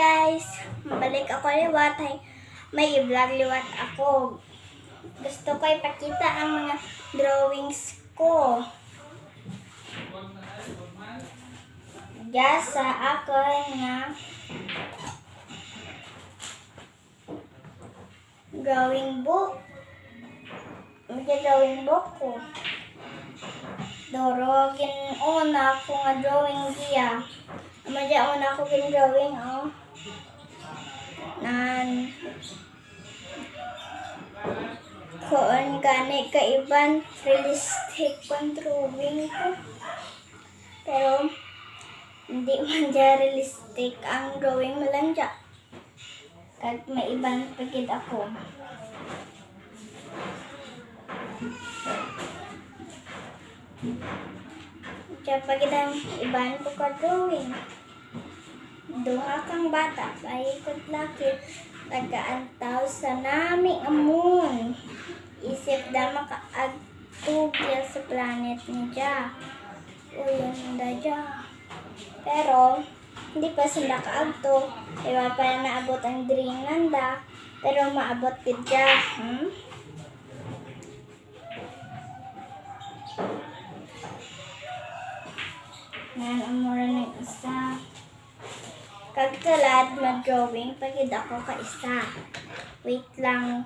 guys! Balik ako liwat. May i-vlog liwat ako. Gusto ko ipakita ang mga drawings ko. Sa ako nga drawing book. Drawing book ko. Dorogin una ko nga drawing dia. Amadya una ko drawing nan koon gani kaiban realistic pang drawing ko. Pero hindi man dya realistic ang drawing mo lang dya. Kag may ibang pagkid ako. Diyan pagkid ang ibang ko ka drawing. Duha kang bata, paikot laki, taga-antaw sa nami amon. Isip da makaagtugya sa planet niya. Uyan da dya. Pero, hindi pa sila kaagto. Iwan pa na naabot ang dream nanda. Pero maabot din dya. Yan, amura ng isa. Kagkalad na drawing, pagid ako ka isa. Wait lang.